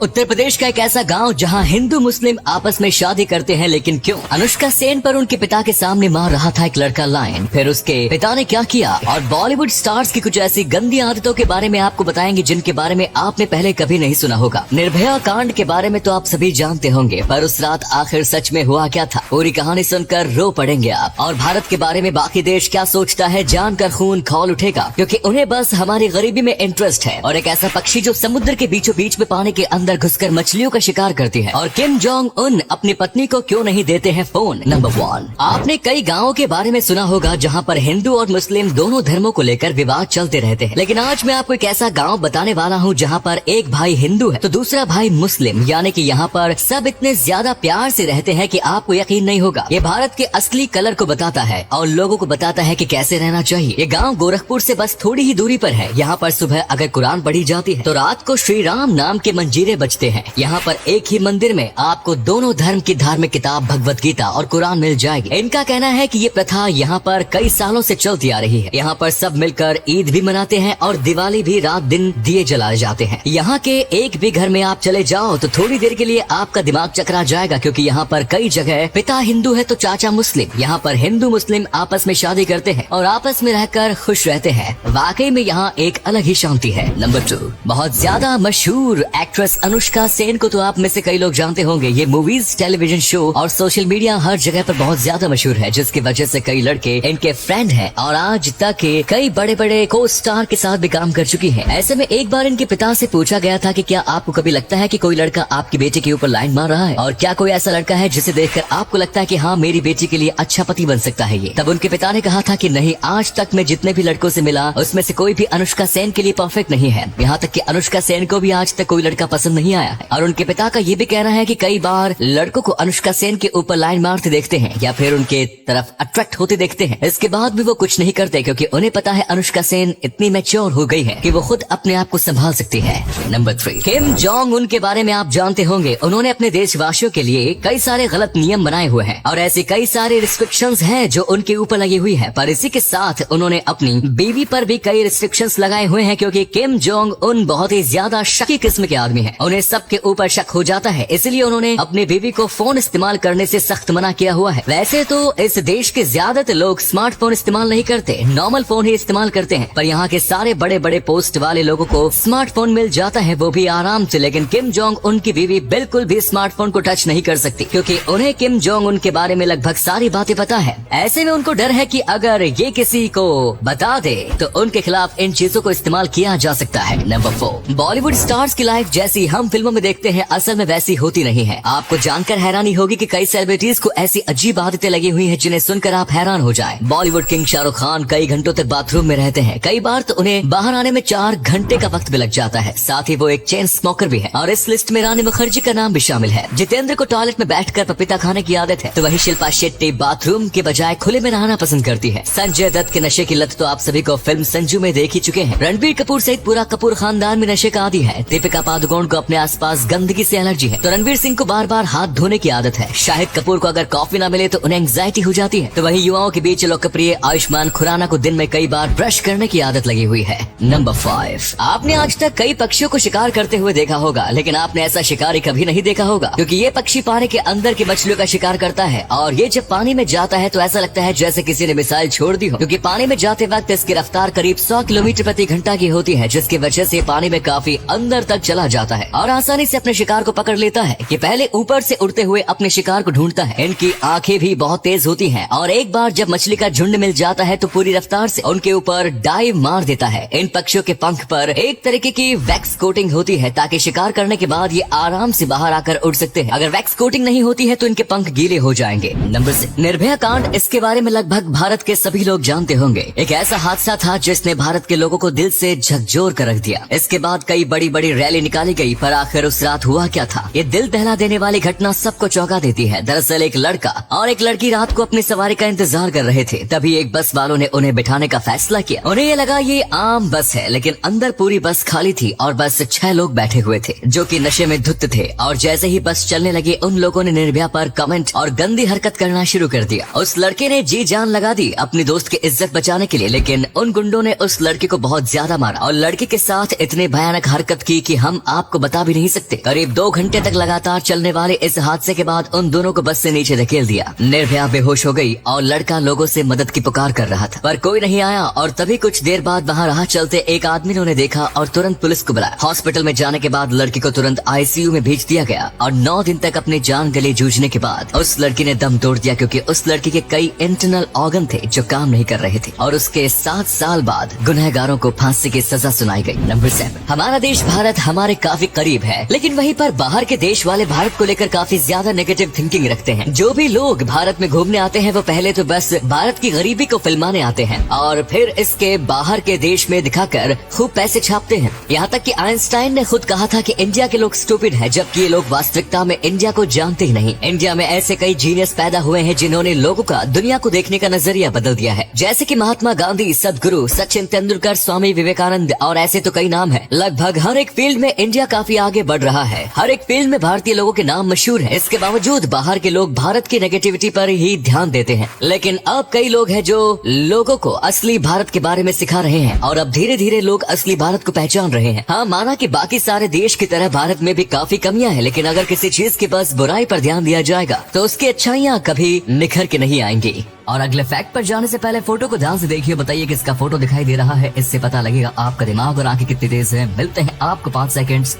उत्तर प्रदेश का एक ऐसा गांव जहां हिंदू मुस्लिम आपस में शादी करते हैं, लेकिन क्यों? अनुष्का सेन पर उनके पिता के सामने मार रहा था एक लड़का लाइन, फिर उसके पिता ने क्या किया, और बॉलीवुड स्टार्स की कुछ ऐसी गंदी आदतों के बारे में आपको बताएंगे जिनके बारे में आपने पहले कभी नहीं सुना होगा। निर्भया कांड के बारे में तो आप सभी जानते होंगे, पर उस रात आखिर सच में हुआ क्या था? पूरी कहानी सुनकर रो पड़ेंगे आप। और भारत के बारे में बाकी देश क्या सोचता है जानकर खून खौल उठेगा, क्योंकि उन्हें बस हमारी गरीबी में इंटरेस्ट है। और एक ऐसा पक्षी जो समुद्र के बीचों बीच में पानी के अंदर घुसकर मछलियों का शिकार करती है। और किम जोंग उन अपनी पत्नी को क्यों नहीं देते हैं फोन? नंबर 1, आपने कई गाँवों के बारे में सुना होगा जहाँ पर हिंदू और मुस्लिम दोनों धर्मों को लेकर विवाद चलते रहते हैं, लेकिन आज मैं आपको एक ऐसा गाँव बताने वाला हूँ जहाँ पर एक भाई हिंदू है तो दूसरा भाई मुस्लिम, यानी कि यहाँ पर सब इतने ज्यादा प्यार से रहते हैं कि आपको यकीन नहीं होगा। ये भारत के असली कलर को बताता है और लोगों को बताता है कि कैसे रहना चाहिए। ये गांव गोरखपुर से बस थोड़ी ही दूरी पर है। यहाँ पर सुबह अगर कुरान पढ़ी जाती है तो रात को श्री राम नाम के मंजीरे बजते हैं। यहाँ पर एक ही मंदिर में आपको दोनों धर्म की धार्मिक किताब भगवत गीता और कुरान मिल जाएगी। इनका कहना है कि ये प्रथा यहाँ पर कई सालों से चलती आ रही है। यहाँ पर सब मिलकर ईद भी मनाते हैं और दिवाली भी रात दिन दिए जलाए जाते हैं। यहाँ के एक भी घर में आप चले जाओ तो थोड़ी देर के लिए आपका दिमाग चकरा जाएगा, क्योंकि यहाँ पर कई जगह पिता हिंदू है तो चाचा मुस्लिम। यहाँ पर हिंदू मुस्लिम आपस में शादी करते हैं और आपस में रहकर खुश रहते हैं। वाकई में यहाँ एक अलग ही शांति है। नंबर 2, बहुत ज्यादा मशहूर एक्ट्रेस अनुष्का सेन को तो आप में से कई लोग जानते होंगे। ये मूवीज, टेलीविजन शो और सोशल मीडिया हर जगह पर बहुत ज्यादा मशहूर है, जिसकी वजह से कई लड़के इनके फ्रेंड हैं और आज तक कई बड़े बड़े को स्टार के साथ भी काम कर चुकी हैं। ऐसे में एक बार इनके पिता से पूछा गया था कि क्या आपको कभी लगता है कि कोई लड़का आपकी बेटी के ऊपर लाइन मार रहा है, और क्या कोई ऐसा लड़का है जिसे देखकर आपको लगता है कि हाँ मेरी बेटी के लिए अच्छा पति बन सकता है ये? तब उनके पिता ने कहा था कि नहीं, आज तक मैं जितने भी लड़कों से मिला उसमें से कोई भी अनुष्का सेन के लिए परफेक्ट नहीं है। यहाँ तक कि अनुष्का सेन को भी आज तक कोई लड़का पसंद नहीं आया है। और उनके पिता का ये भी कहना है कि कई बार लड़कों को अनुष्का सेन के ऊपर लाइन मारते देखते हैं या फिर उनके तरफ अट्रैक्ट होते देखते हैं, इसके बाद भी वो कुछ नहीं करते, क्योंकि उन्हें पता है अनुष्का सेन इतनी मैच्योर हो गई है कि वो खुद अपने आप को संभाल सकती है। नंबर 3, किम जोंग उन के बारे में आप जानते होंगे। उन्होंने अपने देशवासियों के लिए कई सारे गलत नियम बनाए हुए हैं और ऐसी कई सारे रिस्ट्रिक्शंस हैं जो उनके ऊपर लगी हुई है, पर इसी के साथ उन्होंने अपनी बीवी पर भी कई रिस्ट्रिक्शंस लगाए हुए हैं, क्योंकि किम जोंग उन बहुत ही ज्यादा शकी किस्म के आदमी है। उन्हें सबके ऊपर शक हो जाता है, इसलिए उन्होंने अपनी बीवी को फोन इस्तेमाल करने से सख्त मना किया हुआ है। वैसे तो इस देश के ज्यादातर लोग स्मार्टफोन इस्तेमाल नहीं करते, नॉर्मल फोन ही इस्तेमाल करते हैं, पर यहाँ के सारे बड़े बड़े पोस्ट वाले लोगों को स्मार्टफोन मिल जाता है, वो भी आराम से। लेकिन किम जोंग उनकी बीवी बिल्कुल भी स्मार्टफोन को टच नहीं कर सकती, क्योंकि उन्हें किम जोंग उनके बारे में लगभग सारी बातें पता है। ऐसे में उनको डर है कि अगर ये किसी को बता दे तो उनके खिलाफ इन चीजों को इस्तेमाल किया जा सकता है। नंबर 4, बॉलीवुड स्टार्स की लाइफ जैसी हम फिल्मों में देखते हैं असल में वैसी होती नहीं है। आपको जानकर हैरानी होगी कि कई सेलिब्रिटीज को ऐसी अजीब आदतें लगी हुई हैं जिन्हें सुनकर आप हैरान हो जाएं। बॉलीवुड किंग शाहरुख खान कई घंटों तक बाथरूम में रहते हैं, कई बार तो उन्हें बाहर आने में 4 घंटे का वक्त भी लग जाता है। साथ ही वो एक चेन स्मोकर भी है और इस लिस्ट में रानी मुखर्जी का नाम भी शामिल है। जितेंद्र को टॉयलेट में बैठकर पपीता खाने की आदत है, तो वही शिल्पा शेट्टी बाथरूम के बजाय खुले में नहाना पसंद करती है। संजय दत्त के नशे की लत तो आप सभी को फिल्म संजू में देख ही चुके हैं। रणबीर कपूर सहित पूरा कपूर खानदान में नशे का आदी है। दीपिका पादुकोण को अपने आसपास गंदगी से एलर्जी है, तो रणवीर सिंह को बार बार हाथ धोने की आदत है। शाहिद कपूर को अगर कॉफी न मिले तो उन्हें एंग्जाइटी हो जाती है, तो वही युवाओं के बीच लोकप्रिय आयुष्मान खुराना को दिन में कई बार ब्रश करने की आदत लगी हुई है। नंबर 5, आपने आज तक कई पक्षियों को शिकार करते हुए देखा होगा, लेकिन आपने ऐसा शिकारी कभी नहीं देखा होगा, क्योंकि ये पक्षी पानी के अंदर की मछलियों का शिकार करता है और ये जब पानी में जाता है तो ऐसा लगता है जैसे किसी ने मिसाइल छोड़ दी हो, क्योंकि पानी में जाते वक्त इसकी रफ्तार करीब 100 किलोमीटर प्रति घंटा की होती है, जिसकी वजह से पानी में काफी अंदर तक चला जाता है और आसानी से अपने शिकार को पकड़ लेता है। ये पहले ऊपर से उड़ते हुए अपने शिकार को ढूंढता है। इनकी आंखें भी बहुत तेज होती हैं और एक बार जब मछली का झुंड मिल जाता है तो पूरी रफ्तार से उनके ऊपर डाइव मार देता है। इन पक्षियों के पंख पर एक तरीके की वैक्स कोटिंग होती है ताकि शिकार करने के बाद ये आराम से बाहर आकर उड़ सकते हैं। अगर वैक्स कोटिंग नहीं होती है तो इनके पंख गीले हो जाएंगे। नंबर 6, निर्भया कांड। इसके बारे में लगभग भारत के सभी लोग जानते होंगे। एक ऐसा हादसा था जिसने भारत के लोगों को दिल से झकझोर कर रख दिया। इसके बाद कई बड़ी बड़ी रैली निकाली गई, पर आखिर उस रात हुआ क्या था? ये दिल दहला देने वाली घटना सबको चौंका देती है। दरअसल एक लड़का और एक लड़की रात को अपनी सवारी का इंतजार कर रहे थे, तभी एक बस वालों ने उन्हें बिठाने का फैसला किया। उन्हें ये लगा ये आम बस है, लेकिन अंदर पूरी बस खाली थी और बस 6 लोग बैठे हुए थे जो कि नशे में धुत थे। और जैसे ही बस चलने लगी उन लोगों ने निर्भया पर कमेंट और गंदी हरकत करना शुरू कर दिया। उस लड़के ने जी जान लगा दी अपनी दोस्त की इज्जत बचाने के लिए, लेकिन उन गुंडों ने उस लड़के को बहुत ज्यादा मारा और लड़के के साथ इतनी भयानक हरकत की कि हम आपको बता भी नहीं सकते। करीब 2 घंटे तक लगातार चलने वाले इस हादसे के बाद उन दोनों को बस से नीचे धकेल दिया। निर्भया बेहोश हो गई और लड़का लोगों से मदद की पुकार कर रहा था, पर कोई नहीं आया। और तभी कुछ देर बाद वहाँ राह चलते एक आदमी ने उन्हें देखा और तुरंत पुलिस को बुलाया। हॉस्पिटल में जाने के बाद लड़की को तुरंत आईसीयू में भेज दिया गया और 9 दिन तक अपने जान गले जूझने के बाद उस लड़की ने दम तोड़ दिया, क्योंकि उस लड़की के कई इंटरनल ऑर्गन थे जो काम नहीं कर रहे थे। और उसके 7 साल बाद गुनहगारों को फांसी की सजा सुनाई गई। नंबर 7, हमारा देश भारत हमारे काफी करीब है, लेकिन वहीं पर बाहर के देश वाले भारत को लेकर काफी ज्यादा नेगेटिव थिंकिंग रखते हैं। जो भी लोग भारत में घूमने आते हैं वो पहले तो बस भारत की गरीबी को फिल्माने आते हैं और फिर इसके बाहर के देश में दिखाकर खूब पैसे छापते हैं। यहाँ तक कि आइंस्टाइन ने खुद कहा था कि इंडिया के लोग स्टूपिड हैं, जबकि ये लोग वास्तविकता में इंडिया को जानते ही नहीं। इंडिया में ऐसे कई जीनियस पैदा हुए हैं जिन्होंने लोगों का दुनिया को देखने का नजरिया बदल दिया है, जैसे कि महात्मा गांधी, सदगुरु, सचिन तेंदुलकर, स्वामी विवेकानंद और ऐसे तो कई नाम है। लगभग हर एक फील्ड में इंडिया काफी आगे बढ़ रहा है। हर एक फील्ड में भारतीय लोगों के नाम मशहूर है। इसके बावजूद बाहर के लोग भारत की नेगेटिविटी पर ही ध्यान देते हैं। लेकिन अब कई लोग हैं जो लोगों को असली भारत के बारे में सिखा रहे हैं और अब धीरे धीरे लोग असली भारत को पहचान रहे हैं। हाँ, माना कि बाकी सारे देश की तरह भारत में भी काफी कमियां हैं, लेकिन अगर किसी चीज की बस बुराई पर ध्यान दिया जाएगा तो उसकी अच्छाइयाँ कभी निखर के नहीं आएंगी। और अगले फैक्ट पर जाने से पहले फोटो को ध्यान से देखिए, बताइए किसका फोटो दिखाई दे रहा है। इससे पता लगेगा आपका दिमाग और आंखें कितनी तेज है। मिलते हैं आपको 5 सेकंड्स।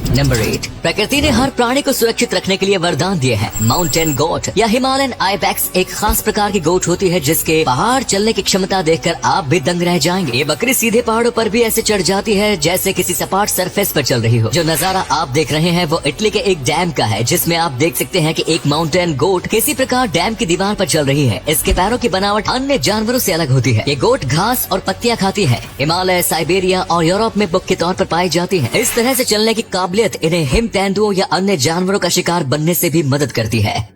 नंबर 8, प्रकृति ने हर प्राणी को सुरक्षित रखने के लिए वरदान दिए हैं। माउंटेन गोट या हिमालयन आइबेक्स एक खास प्रकार की गोट होती है जिसके पहाड़ चलने की क्षमता देखकर आप भी दंग रह जाएंगे। ये बकरी सीधे पहाड़ों पर भी ऐसे चढ़ जाती है जैसे किसी सपाट सरफेस पर चल रही हो। जो नजारा आप देख रहे हैं वो इटली के एक डैम का है, जिसमें आप देख सकते हैं कि एक माउंटेन गोट किसी प्रकार डैम की दीवार पर चल रही है। इसके पैरों की बनावट अन्य जानवरों से अलग होती है। ये गोट घास और पत्तियां खाती है। हिमालय, साइबेरिया और यूरोप में बुक के तौर पर पाई जाती है। इस तरह से चलने की काबिलियत इन्हें हिम तेंदुओं या अन्य जानवरों का शिकार बनने से भी मदद करती है।